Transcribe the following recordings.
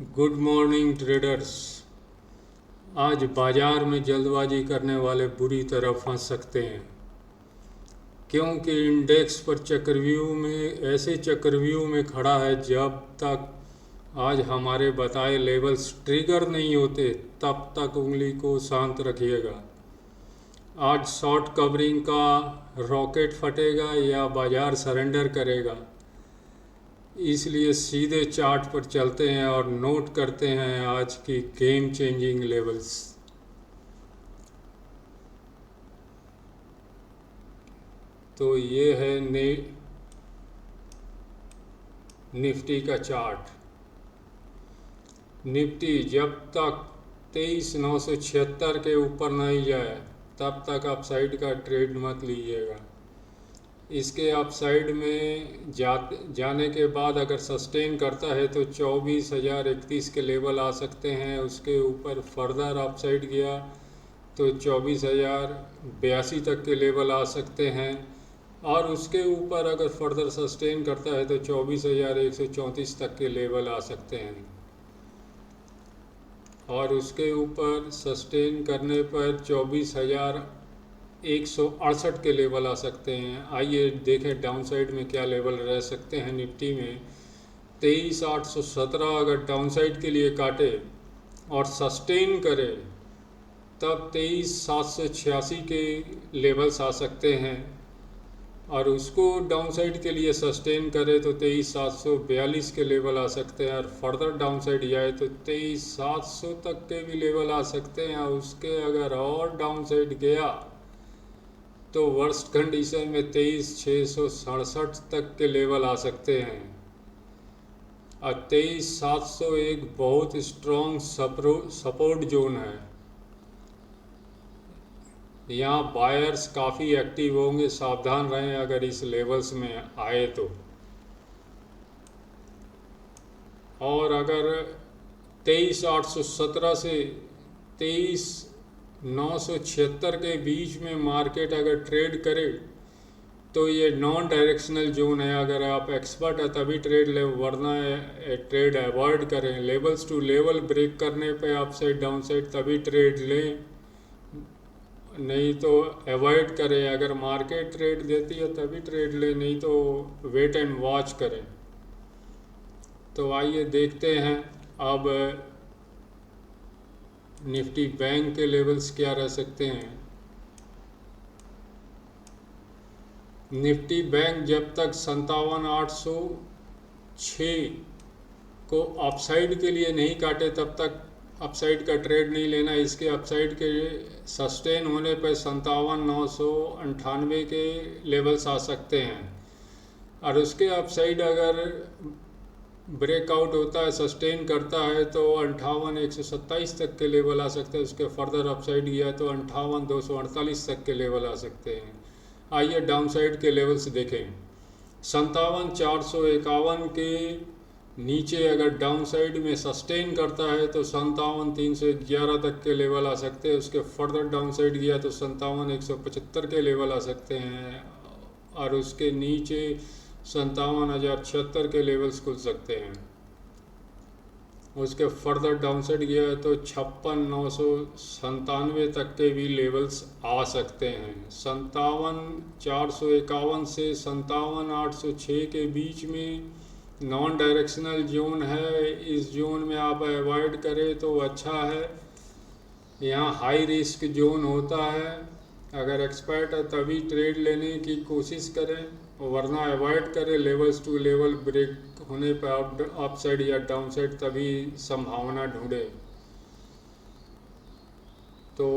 Good morning traders. आज बाजार में जल्दबाजी करने वाले बुरी तरह फंस सकते हैं, क्योंकि इंडेक्स पर चक्रव्यूह में खड़ा है। जब तक आज हमारे बताए लेवल्स ट्रिगर नहीं होते तब तक उंगली को शांत रखिएगा। आज शॉर्ट कवरिंग का रॉकेट फटेगा या बाजार सरेंडर करेगा, इसलिए सीधे चार्ट पर चलते हैं और नोट करते हैं आज की गेम चेंजिंग लेवल्स। तो ये है निफ्टी का चार्ट। निफ्टी जब तक 23,976 के ऊपर नहीं जाए तब तक आप साइड का ट्रेड मत लीजिएगा। इसके अपसाइड में जाने के बाद अगर सस्टेन करता है तो 24,031 के लेवल आ सकते हैं। उसके ऊपर फर्दर अपसाइड गया तो 24,082 तक के लेवल आ सकते हैं, और उसके ऊपर अगर फर्दर सस्टेन करता है तो 24,134 तक के लेवल आ सकते हैं, और उसके ऊपर सस्टेन करने पर 24,168 के लेवल आ सकते हैं। आइए देखें डाउन साइड में क्या लेवल रह सकते हैं। निफ्टी में 23,817 अगर डाउन साइड के लिए काटे और सस्टेन करे तब 23,786 के लेवल्स आ सकते हैं, और उसको डाउन साइड के लिए सस्टेन करे तो 23,742 के लेवल आ सकते हैं, और फर्दर डाउन साइड जाए तो 23,700 तक के भी लेवल आ सकते हैं। और उसके अगर और डाउन साइड गया तो वर्स्ट कंडीशन में 23,667 तक के लेवल आ सकते हैं, और 23,700 एक बहुत स्ट्रॉन्ग सपोर्ट जोन है। यहाँ बायर्स काफ़ी एक्टिव होंगे, सावधान रहें अगर इस लेवल्स में आए तो। और अगर 23,817 से 23,976 के बीच में मार्केट अगर ट्रेड करे तो ये नॉन डायरेक्शनल जोन है। अगर आप एक्सपर्ट है तभी ट्रेड लें, वरना ट्रेड अवॉइड करें। लेवल्स टू लेवल ब्रेक करने पे अप साइड डाउन साइड तभी ट्रेड लें, नहीं तो अवॉइड करें। अगर मार्केट ट्रेड देती है तभी ट्रेड लें, नहीं तो वेट एंड वॉच करें। तो आइए देखते हैं अब निफ्टी बैंक के लेवल्स क्या रह सकते हैं। निफ्टी बैंक जब तक 57,806 को अपसाइड के लिए नहीं काटे तब तक अपसाइड का ट्रेड नहीं लेना। इसके अपसाइड के सस्टेन होने पर 57,998 के लेवल्स आ सकते हैं, और उसके अपसाइड अगर ब्रेकआउट होता है, सस्टेन करता है तो 58,127 तक के लेवल आ सकते हैं। उसके फर्दर अपसाइड गया तो 58,248 तक के लेवल आ सकते हैं। आइए डाउन साइड के लेवल्स देखें। 57,451 के नीचे अगर डाउन साइड में सस्टेन करता है तो 57,311 तक के लेवल आ सकते हैं। उसके फर्दर डाउन साइड गया तो 57,175 के लेवल आ सकते हैं, और उसके नीचे 57,076 के लेवल्स खुल सकते हैं। उसके फर्दर डाउन साइड गया तो 56,997 तक के भी लेवल्स आ सकते हैं। 57,451 से 57,806 के बीच में नॉन डायरेक्शनल जोन है। इस जोन में आप अवॉइड करें तो अच्छा है। यहाँ हाई रिस्क जोन होता है, अगर एक्सपर्ट है तभी ट्रेड लेने की कोशिश करें, वरना अवॉइड करें। लेवल्स टू लेवल ब्रेक होने पर अप साइड या डाउन साइड तभी संभावना ढूंढे। तो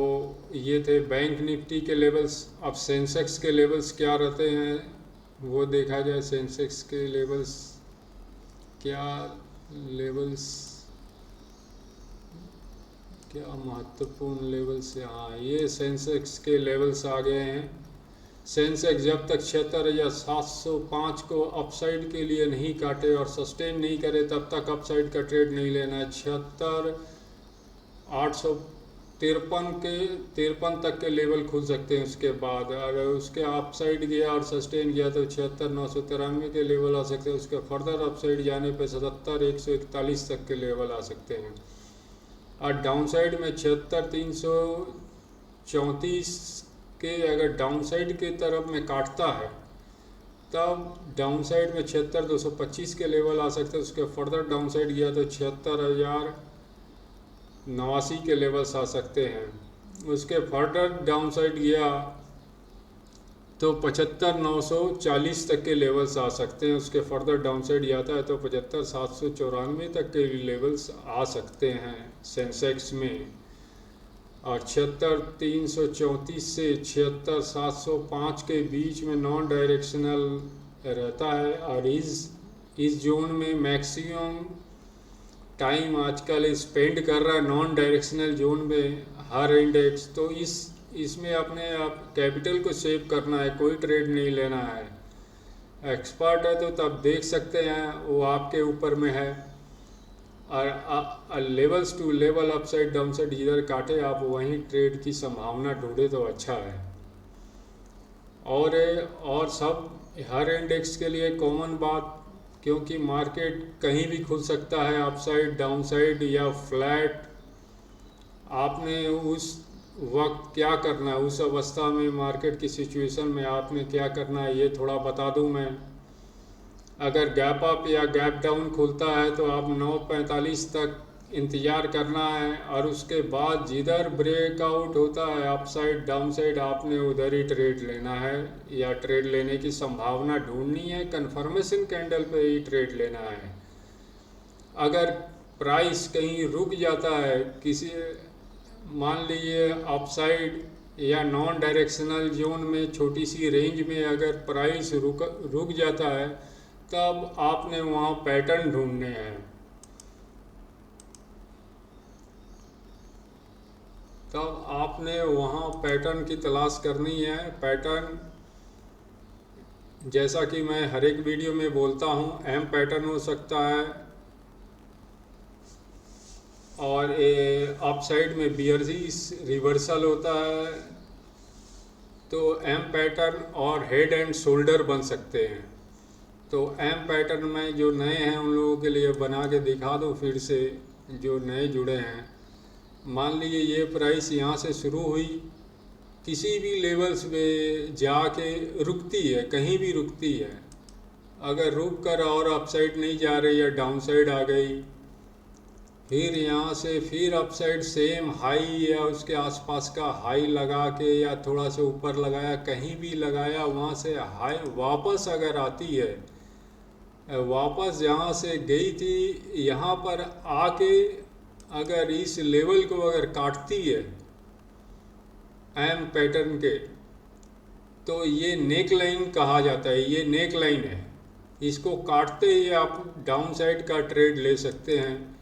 ये थे बैंक निफ्टी के लेवल्स। अब सेंसेक्स के लेवल्स क्या रहते हैं वो देखा जाए। सेंसेक्स के लेवल्स क्या महत्वपूर्ण लेवल्स। हाँ, ये सेंसेक्स के लेवल्स आ गए हैं। सेंसेक्स जब तक 76,705 को अपसाइड के लिए नहीं काटे और सस्टेन नहीं करे तब तक अपसाइड का ट्रेड नहीं लेना है। 76,800 53 तक के लेवल खुल सकते हैं। उसके बाद अगर उसके अप साइड गया और सस्टेन गया तो 76,993 के लेवल आ सकते हैं। उसके फर्दर अप साइड जाने पे 77,141 तक के लेवल आ सकते हैं। और डाउन साइड में 76,334 के अगर डाउन साइड की तरफ में काटता है तब डाउन साइड में 76,225 के लेवल आ सकते हैं। उसके फर्दर डाउन साइड गया तो 76,089 के लेवल्स आ सकते हैं। उसके फर्दर डाउन साइड गया तो 75,940 तक के लेवल्स आ सकते हैं। उसके फर्दर डाउन साइड जाता है तो 75,794 तक के लेवल्स आ सकते हैं सेंसेक्स में। और 76,334 से 76,705 के बीच में नॉन डायरेक्शनल रहता है। और इस जोन में मैक्सिमम टाइम आजकल स्पेंड कर रहा है नॉन डायरेक्शनल जोन में हर इंडेक्स। तो इसमें अपने आप कैपिटल को सेव करना है, कोई ट्रेड नहीं लेना है। एक्सपर्ट है तो तब देख सकते हैं, वो आपके ऊपर में है। और levels to level upside down side जिधर काटे आप वहीं ट्रेड की संभावना ढूंढे तो अच्छा है। और सब हर इंडेक्स के लिए कॉमन बात, क्योंकि मार्केट कहीं भी खुल सकता है, अपसाइड डाउन साइड या फ्लैट। आपने उस वक्त क्या करना है, उस अवस्था में मार्केट की सिचुएशन में आपने क्या करना है ये थोड़ा बता दूं मैं। अगर गैप अप या गैप डाउन खुलता है तो आप 9:45 तक इंतज़ार करना है। और उसके बाद जिधर ब्रेकआउट होता है अपसाइड डाउन साइड आपने उधर ही ट्रेड लेना है या ट्रेड लेने की संभावना ढूंढनी है। कन्फर्मेशन कैंडल पे ही ट्रेड लेना है। अगर प्राइस कहीं रुक जाता है किसी, मान लीजिए अपसाइड या नॉन डायरेक्शनल जोन में छोटी सी रेंज में अगर प्राइस रुक जाता है तब आपने वहाँ पैटर्न ढूंढने हैं। तब आपने वहाँ पैटर्न की तलाश करनी है। पैटर्न जैसा कि मैं हर एक वीडियो में बोलता हूँ, एम पैटर्न हो सकता है और अप साइड में बियर्स रिवर्सल होता है। तो एम पैटर्न और हेड एंड शोल्डर बन सकते हैं। तो एम पैटर्न में जो नए हैं उन लोगों के लिए बना के दिखा दूँ फिर से, जो नए जुड़े हैं। मान लीजिए ये प्राइस यहाँ से शुरू हुई, किसी भी लेवल्स पे जाके रुकती है, कहीं भी रुकती है। अगर रुक कर और अपसाइड नहीं जा रही है, डाउन साइड आ गई, फिर यहाँ से फिर अपसाइड सेम हाई या उसके आसपास का हाई लगा के या थोड़ा सा ऊपर लगाया, कहीं भी लगाया, वहाँ से हाई वापस अगर आती है, वापस जहाँ से गई थी यहाँ पर आके अगर इस लेवल को अगर काटती है एम पैटर्न के, तो ये नेक लाइन कहा जाता है। ये नेक लाइन है, इसको काटते ही आप डाउन साइड का ट्रेड ले सकते हैं।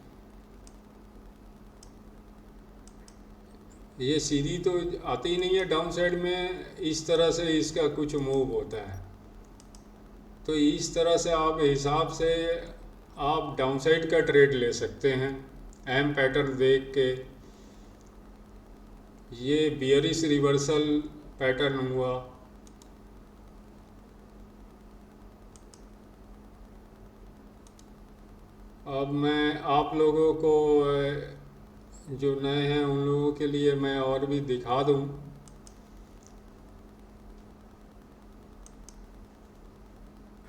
ये सीधी तो आती नहीं है डाउन साइड में, इस तरह से इसका कुछ मूव होता है। तो इस तरह से आप हिसाब से आप डाउन साइड का ट्रेड ले सकते हैं एम पैटर्न देख के। ये बियरिश रिवर्सल पैटर्न हुआ। अब मैं आप लोगों को जो नए हैं उन लोगों के लिए मैं और भी दिखा दूं।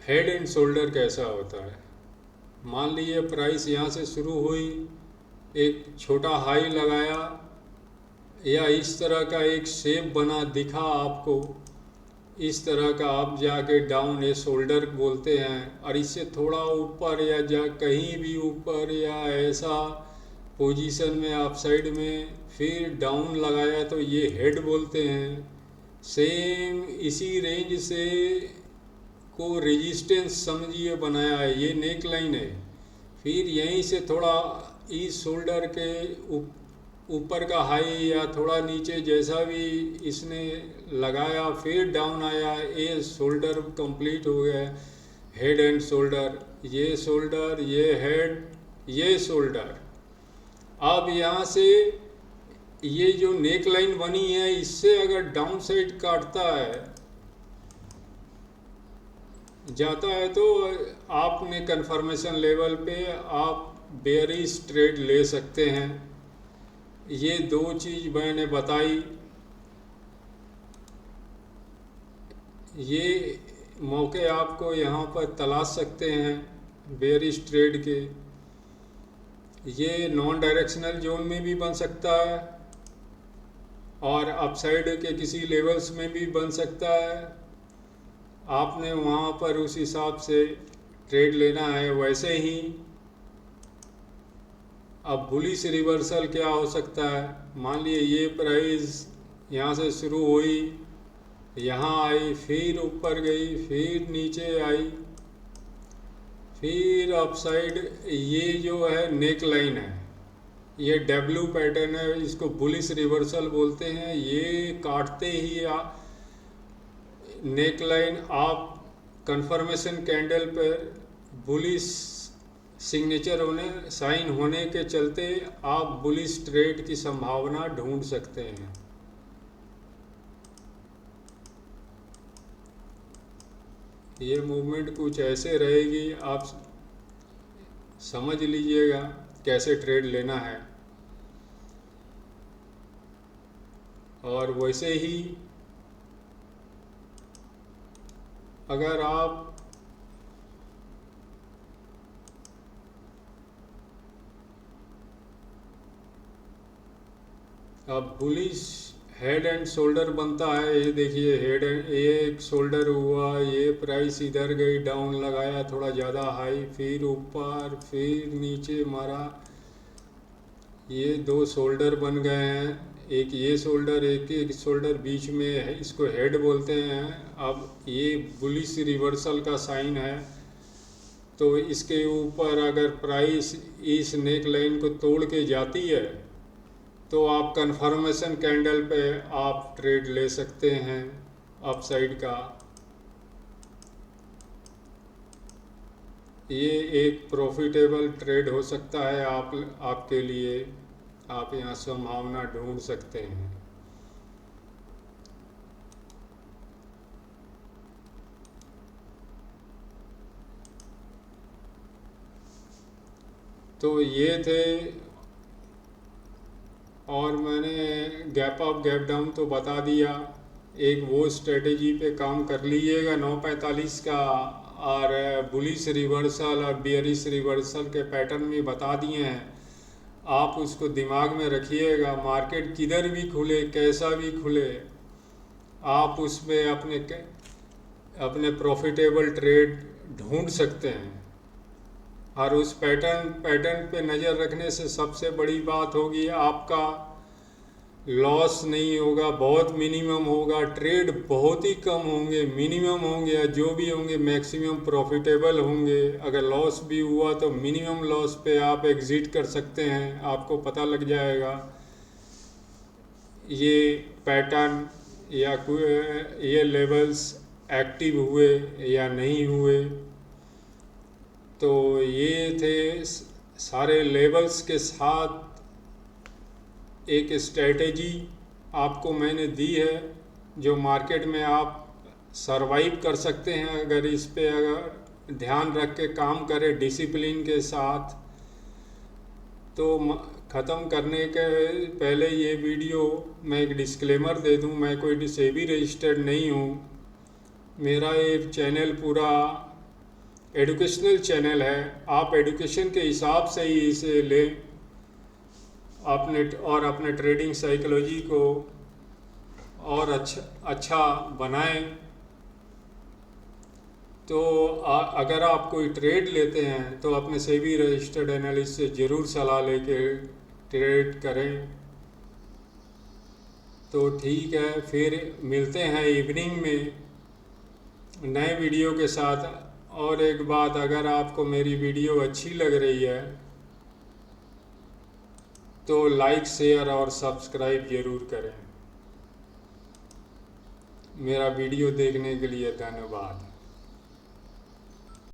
हेड एंड शोल्डर कैसा होता है। मान लीजिए प्राइस यहाँ से शुरू हुई, एक छोटा हाई लगाया या इस तरह का एक शेप बना दिखा आपको, इस तरह का आप जाके डाउन ये शोल्डर बोलते हैं। और इससे थोड़ा ऊपर या कहीं भी ऊपर या ऐसा पोजीशन में आप साइड में फिर डाउन लगाया तो ये हेड बोलते हैं। सेम इसी रेंज से को रेजिस्टेंस समझिए बनाया है, ये नेक लाइन है। फिर यहीं से थोड़ा इस शोल्डर के ऊपर का हाई या थोड़ा नीचे जैसा भी इसने लगाया फिर डाउन आया, ये शोल्डर कंप्लीट हो गया। हेड एंड शोल्डर, ये शोल्डर, ये हेड, ये शोल्डर। अब यहाँ से ये जो नेक लाइन बनी है, इससे अगर डाउन साइड काटता है जाता है तो आपने कंफर्मेशन लेवल पे आप बेयरिश ट्रेड ले सकते हैं। ये दो चीज़ मैंने बताई, ये मौके आपको यहाँ पर तलाश सकते हैं बेयरिश ट्रेड के। ये नॉन डायरेक्शनल जोन में भी बन सकता है और अपसाइड के किसी लेवल्स में भी बन सकता है। आपने वहाँ पर उस हिसाब से ट्रेड लेना है। वैसे ही अब बुलिश रिवर्सल क्या हो सकता है, मान लिए ये प्राइस यहाँ से शुरू हुई, यहाँ आई, फिर ऊपर गई, फिर नीचे आई, फिर अपसाइड। ये जो है नेक लाइन है, ये डब्ल्यू पैटर्न है, इसको बुलिश रिवर्सल बोलते हैं। ये काटते ही नेक लाइन आप कंफर्मेशन कैंडल पर बुलिश सिग्नेचर होने साइन होने के चलते आप बुलिश ट्रेड की संभावना ढूंढ सकते हैं। ये मूवमेंट कुछ ऐसे रहेगी, आप समझ लीजिएगा कैसे ट्रेड लेना है। और वैसे ही अगर आप अब बुलिश हेड एंड शोल्डर बनता है, ये देखिए हेड एंड, ये एक शोल्डर हुआ, ये प्राइस इधर गई, डाउन लगाया थोड़ा ज़्यादा हाई, फिर ऊपर, फिर नीचे मारा, ये दो शोल्डर बन गए हैं। एक ये शोल्डर, एक शोल्डर बीच में है, इसको हेड बोलते हैं। अब ये बुलिश रिवर्सल का साइन है, तो इसके ऊपर अगर प्राइस इस नेक लाइन को तोड़ के जाती है तो आप कंफर्मेशन कैंडल पे आप ट्रेड ले सकते हैं अपसाइड का। ये एक प्रॉफिटेबल ट्रेड हो सकता है आपके लिए। आप यहाँ संभावना ढूंढ सकते हैं। तो ये थे, और मैंने गैप अप गैप डाउन तो बता दिया। एक वो स्ट्रेटेजी पे काम कर लीजिएगा 9:45 का, और बुलिश रिवर्सल और बियरिश रिवर्सल के पैटर्न भी बता दिए हैं। आप उसको दिमाग में रखिएगा। मार्केट किधर भी खुले, कैसा भी खुले, आप उसमें अपने प्रॉफिटेबल ट्रेड ढूंढ सकते हैं। और उस पैटर्न पे नज़र रखने से सबसे बड़ी बात होगी, आपका लॉस नहीं होगा, बहुत मिनिमम होगा। ट्रेड बहुत ही कम होंगे, मिनिमम होंगे, या जो भी होंगे मैक्सिमम प्रॉफिटेबल होंगे। अगर लॉस भी हुआ तो मिनिमम लॉस पे आप एग्जिट कर सकते हैं। आपको पता लग जाएगा ये पैटर्न या ये लेवल्स एक्टिव हुए या नहीं हुए। तो ये थे सारे लेवल्स के साथ एक स्ट्रेटेजी आपको मैंने दी है, जो मार्केट में आप सरवाइव कर सकते हैं अगर इस पे अगर ध्यान रख के काम करें डिसिप्लिन के साथ। तो ख़त्म करने के पहले ये वीडियो मैं एक डिस्क्लेमर दे दूं, मैं कोई सेबी रजिस्टर्ड नहीं हूँ। मेरा ये चैनल पूरा एजुकेशनल चैनल है। आप एजुकेशन के हिसाब से ही इसे लें अपने ट्रेडिंग साइकोलॉजी को और अच्छा बनाएं। तो अगर आप कोई ट्रेड लेते हैं तो अपने सेबी रजिस्टर्ड एनालिस्ट से ज़रूर सलाह लेके ट्रेड करें। तो ठीक है, फिर मिलते हैं इवनिंग में नए वीडियो के साथ। और एक बात, अगर आपको मेरी वीडियो अच्छी लग रही है तो लाइक, शेयर और सब्सक्राइब ज़रूर करें। मेरा वीडियो देखने के लिए धन्यवाद।